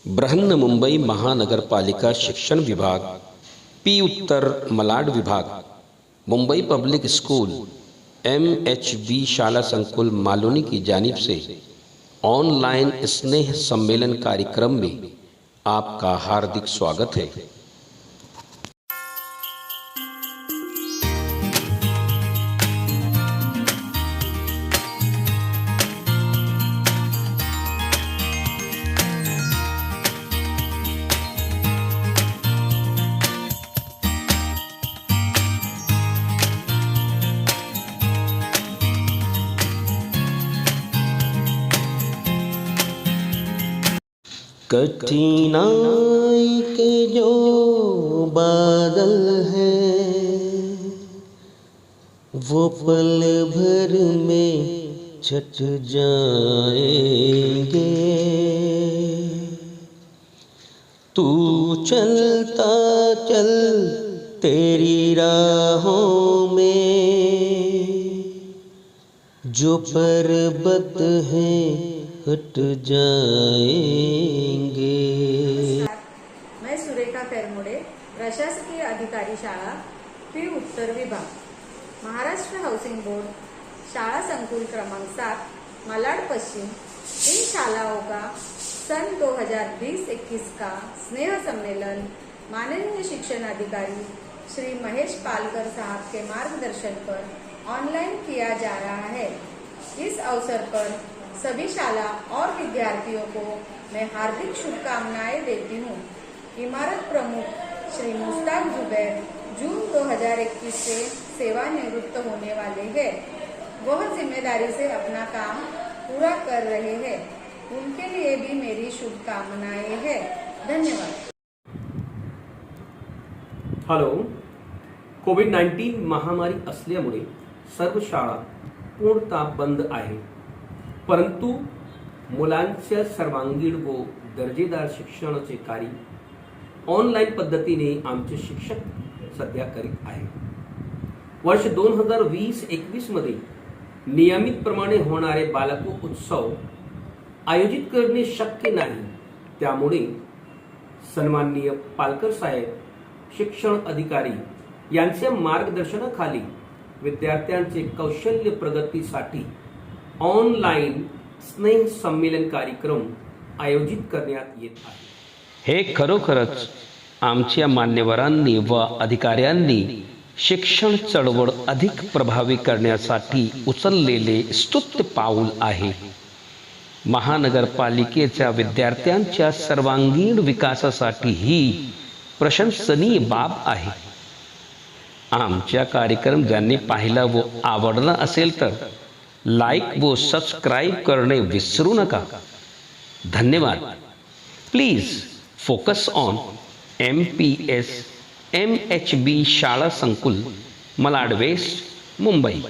बृहन्मुंबई महानगरपालिका शिक्षण विभाग, पी उत्तर मलाड विभाग, मुंबई पब्लिक स्कूल, MHB शाला संकुल मालूनी की जानिब से ऑनलाइन स्नेह सम्मेलन कार्यक्रम में आपका हार्दिक स्वागत है। कठिनाई के जो बादल हैं वो पल भर में छट जाएंगे। तू चलता चल तेरी राहों में जो पर्वत हैं हट जाएंगे। मैं सुरेखा कैरमुडे, प्रशासकीय अधिकारी शाळा, पी उत्तर विभाग, महाराष्ट्र हाउसिंग बोर्ड, शाळा संकुल क्रमांक 7, मलाड पश्चिम, इन शालाओं का सन 2020-21 का स्नेह सम्मेलन माननीय शिक्षण अधिकारी श्री महेश पालकर साहब के मार्गदर्शन पर ऑनलाइन किया जा रहा है। इस अवसर पर सभी शाला और विद्यार्थियों को मैं हार्दिक शुभकामनाएं देती हूँ। इमारत प्रमुख श्री मुश्ताक जुबैर जून 2021 से सेवानिवृत्त होने वाले हैं। वह जिम्मेदारी से अपना काम पूरा कर रहे हैं। उनके लिए भी मेरी शुभकामनाएं हैं। धन्यवाद। हॅलो, कोविड-19 महामारी असल्यामुळे सर्व शाळा पूर्णतः बंद आहे, परंतु मुलांच्या सर्वांगीण व दर्जेदार शिक्षणाचे कार्य ऑनलाईन पद्धतीने आमचे शिक्षक सध्या करीत आहेत। वर्ष 2020-21 मध्ये नियमितप्रमाणे होणारे बालको उत्सव आयोजित करणे शक्य नाही, त्यामुळे सन्माननीय पालकर साहेब शिक्षण अधिकारी यांच्या मार्गदर्शनाखाली विद्यार्थ्यांचे कौशल्य प्रगतीसाठी ऑनलाइन स्नेह संमेलन कार्यक्रम आयोजित करण्यात येत आहे। हे खरोखरच आमच्या मान्यवरांनी व अधिकाऱ्यांनी शिक्षण चळवळ अधिक प्रभावी करण्यासाठी उचललेले स्तुत्य पाऊल आहे। महानगरपालिकेच्या विद्यार्थ्यांच्या सर्वांगीण विकासासाठी ही प्रशंसनीय बाब आहे। आमचा कार्यक्रम ज्यांनी पाहिला व आवडला असेल तर लाइक व सब्सक्राइब करने विसरू नका। धन्यवाद। Please focus on MPS MHB शाला संकुल, मलाड वेस्ट, मुंबई।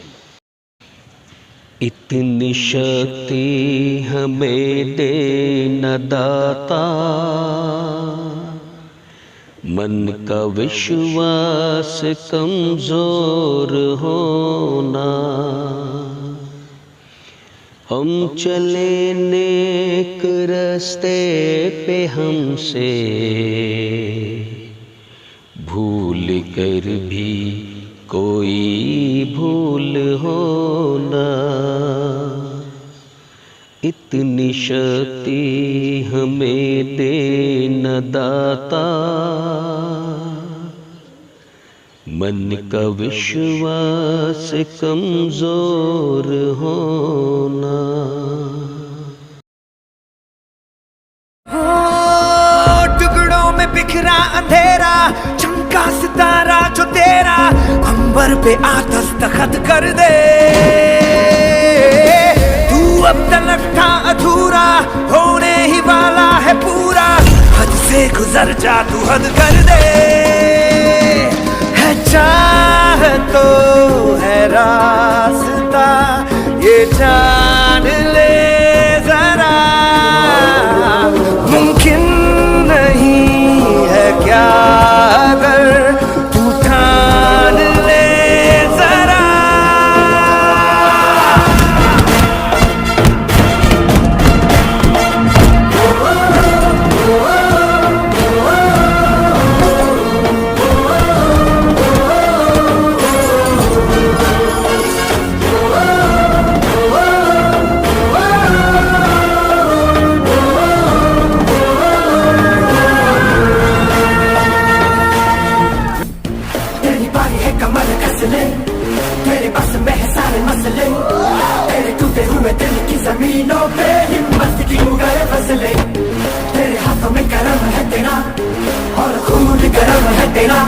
इतनी शक्ति हमें देना दाता, मन का विश्वास कमजोर होना। हम चले नेक रास्ते पे हमसे भूल कर भी कोई भूल होना। इतनी शक्ति हमें देना दाता, मन का विश्वास कमजोर होना। टुकड़ों में बिखरा अंधेरा, चमका सितारा जो तेरा, अंबर पे आ दस्तखत कर दे। तू अब तलक था अधूरा, होने ही वाला है पूरा। हद से गुजर जा, तू हद कर दे। चाह तो है रास्ता, ये जान ले जरा। मुमकिन नहीं है क्या अगर तू ठान ले जरा। ना,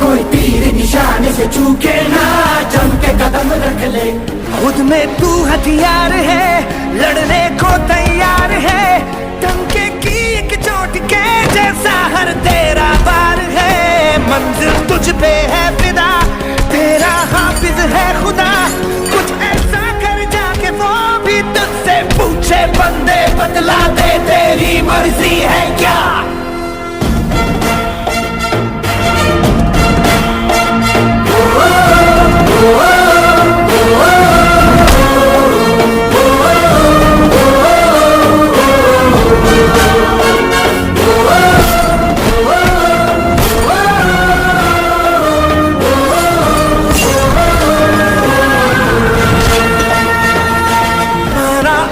कोई तीर निशाने से चूके ना, जम के कदम रख ले। खुद में तू हथियार है, लड़ने को तैयार है, टंके की एक चोट के जैसा हर तेरा वार है। मंजिल तुझ पे है फिदा, तेरा हाफिज है खुदा, कुछ ऐसा कर जाके वो भी तुझसे पूछे बंदे बतला दे तेरी मर्जी है क्या।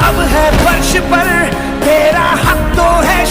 अब है फर्श पर तेरा हक तो है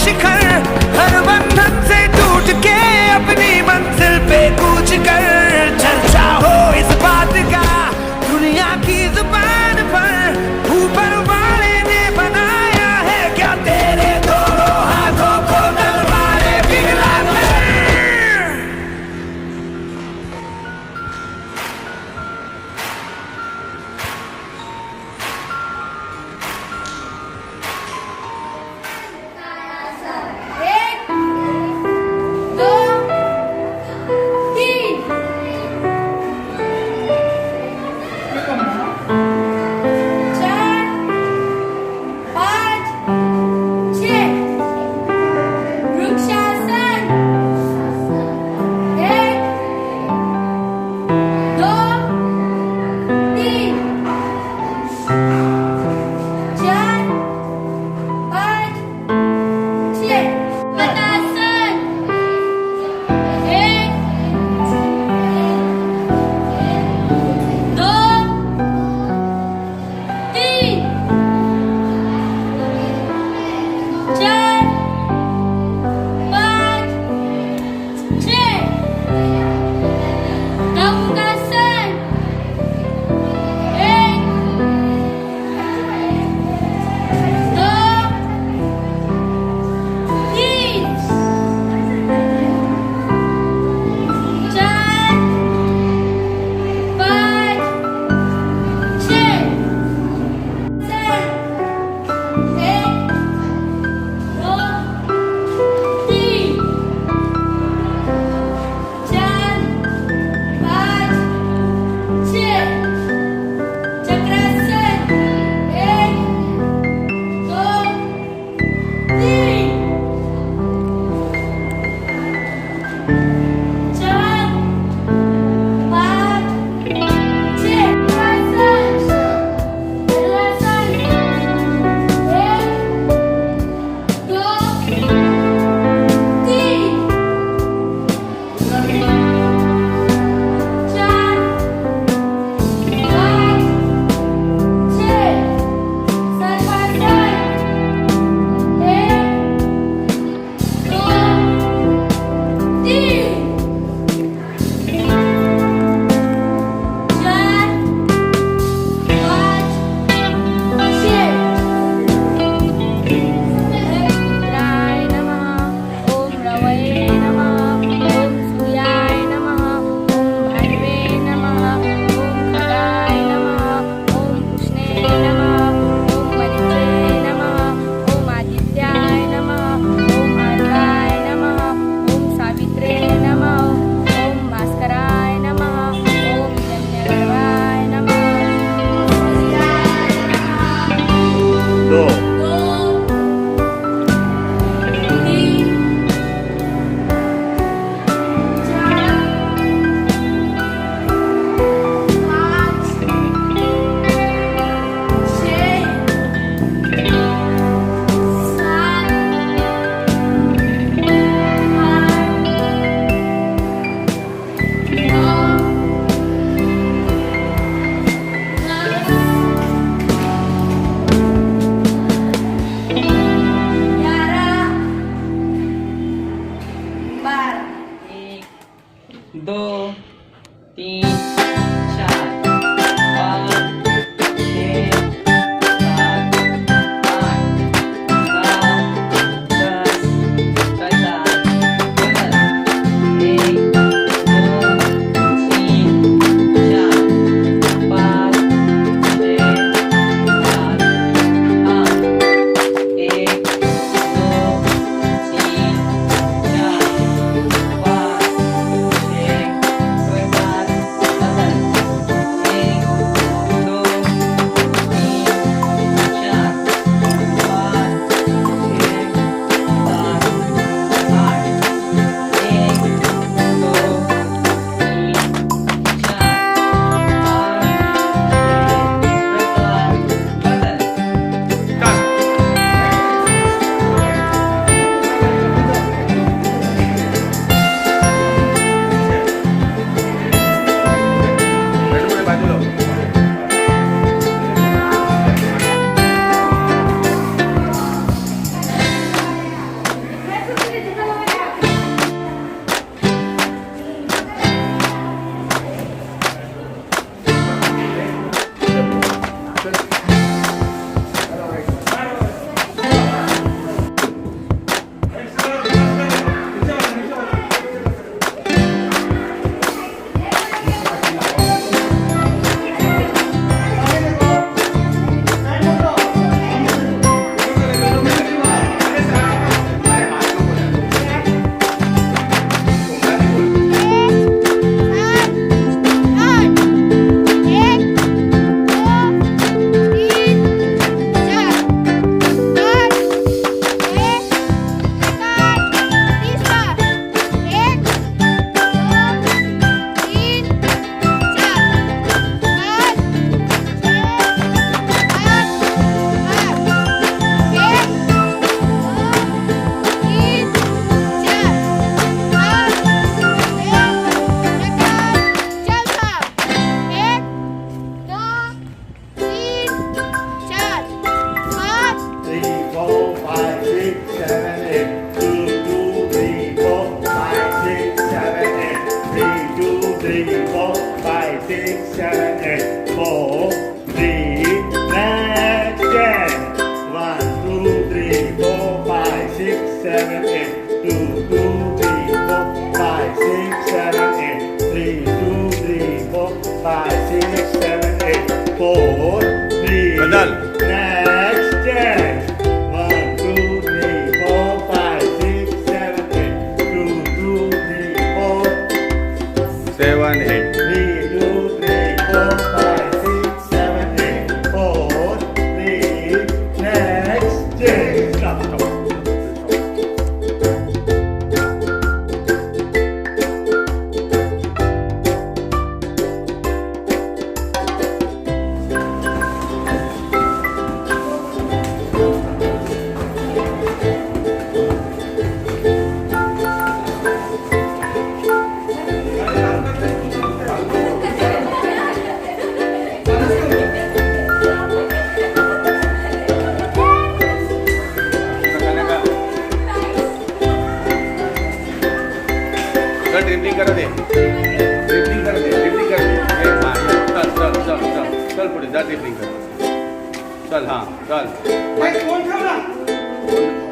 7, 8. 2, 2, 3, 4, 5, 6, 7, 8. 3, 2, 3, 4, 5, 6, 7, 8. 4, 3. Badal. Next change. 1, 2, 3, 4, 5, 6, 7, 8. 2, 2, 3, 4. 7, 8. 3, 2, 3, 4, 5, 6, 7, 8. 4, 3. Next change. Stop. चल ड्रिबलिंग करा दे, ड्रिबलिंग कर दे, ड्रिबलिंग कर दे. हां चल चल चल चल चल पुढे जा, ड्रिबलिंग कर. चल हां चल.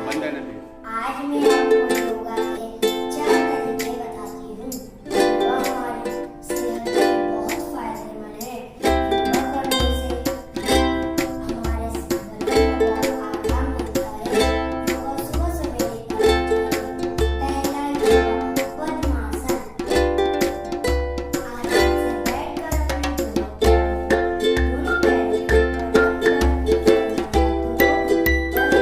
बंद आहे ना ते. आज मैं आपको योगा के 4 तरीके बताती हूँ जो हमारी सेहत के बहुत फायदेमंद है। योगा करने से हमारे बदन को बहुत आराम मिलता है। योगा सुबह सवेरे करना चाहिए। पहला योगा पद्मासन। आराम से बैठकर अपने दोनों पैर दोनों पैर पर रखकर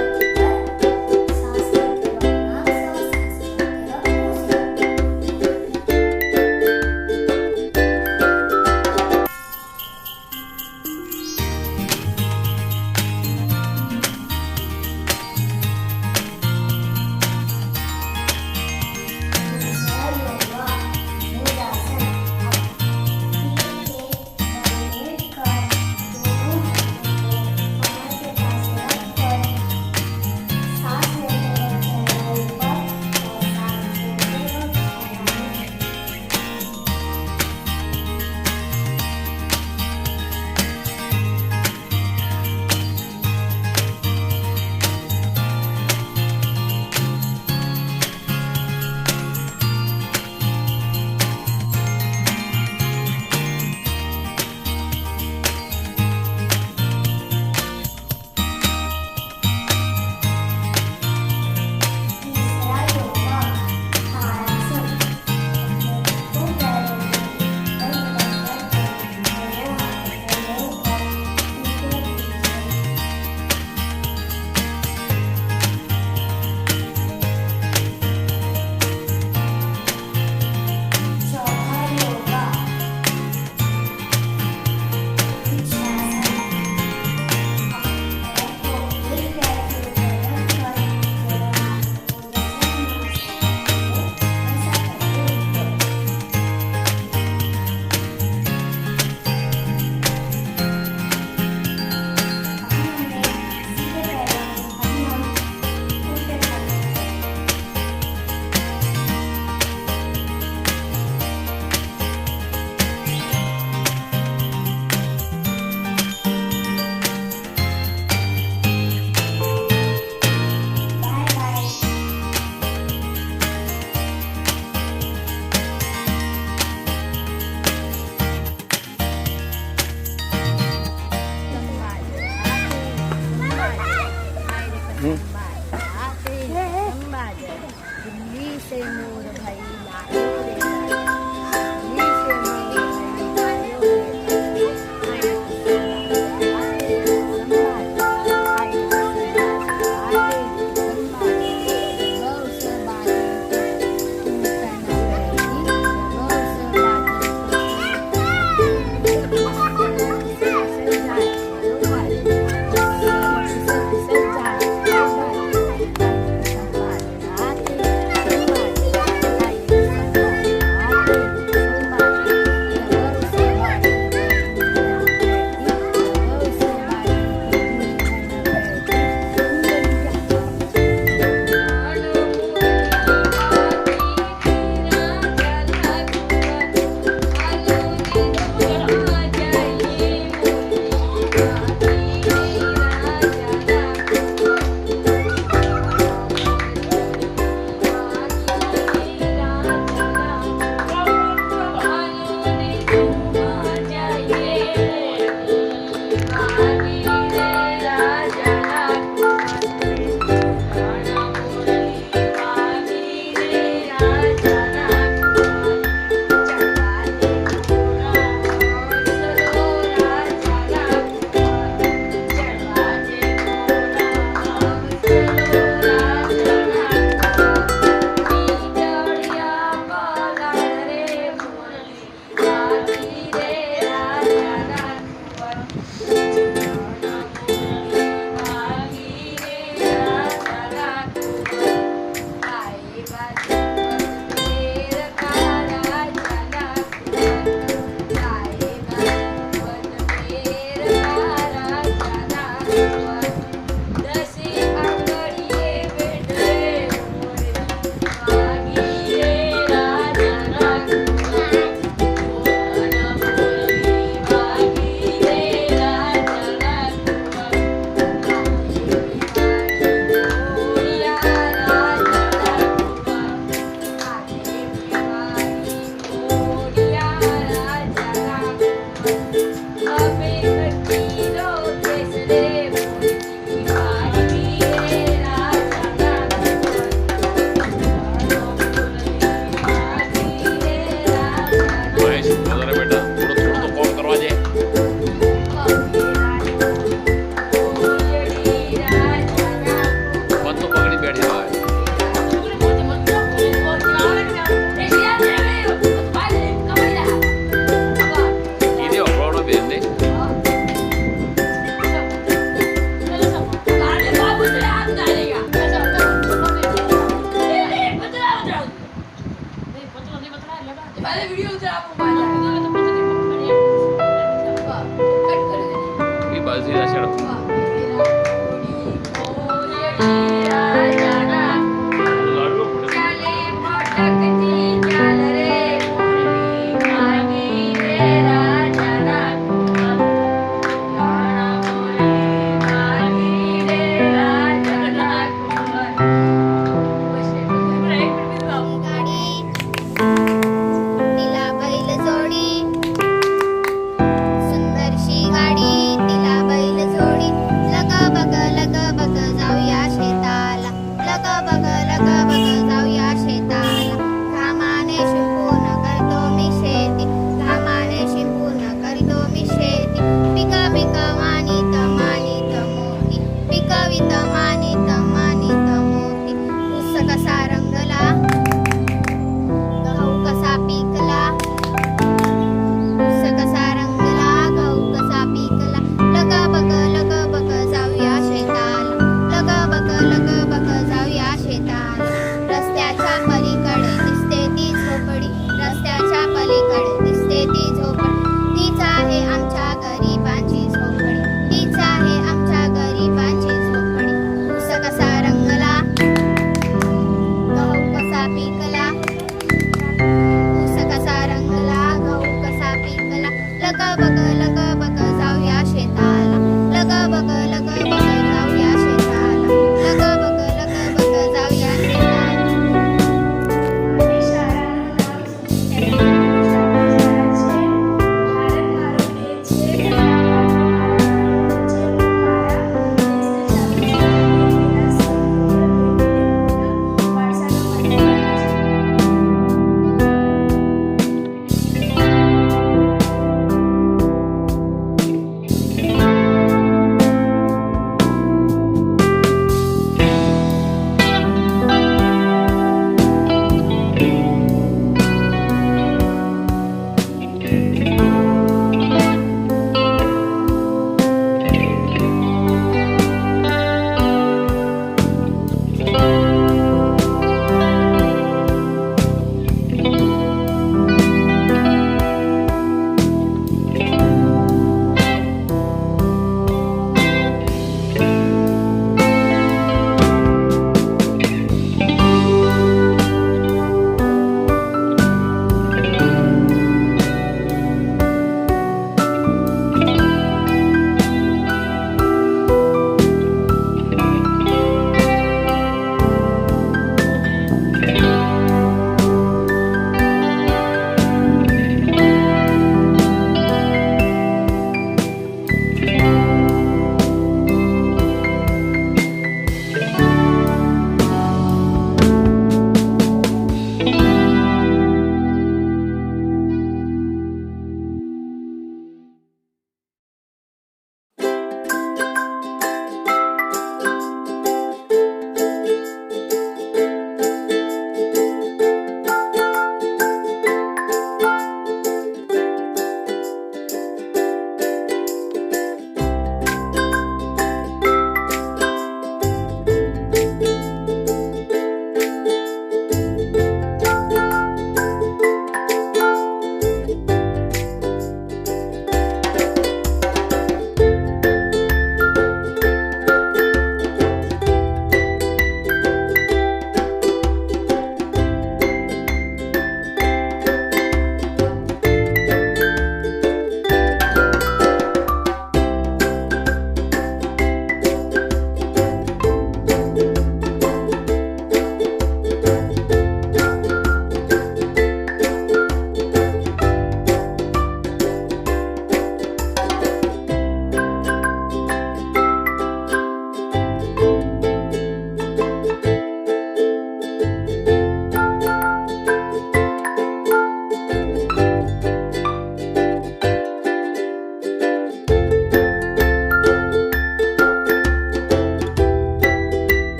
भगवते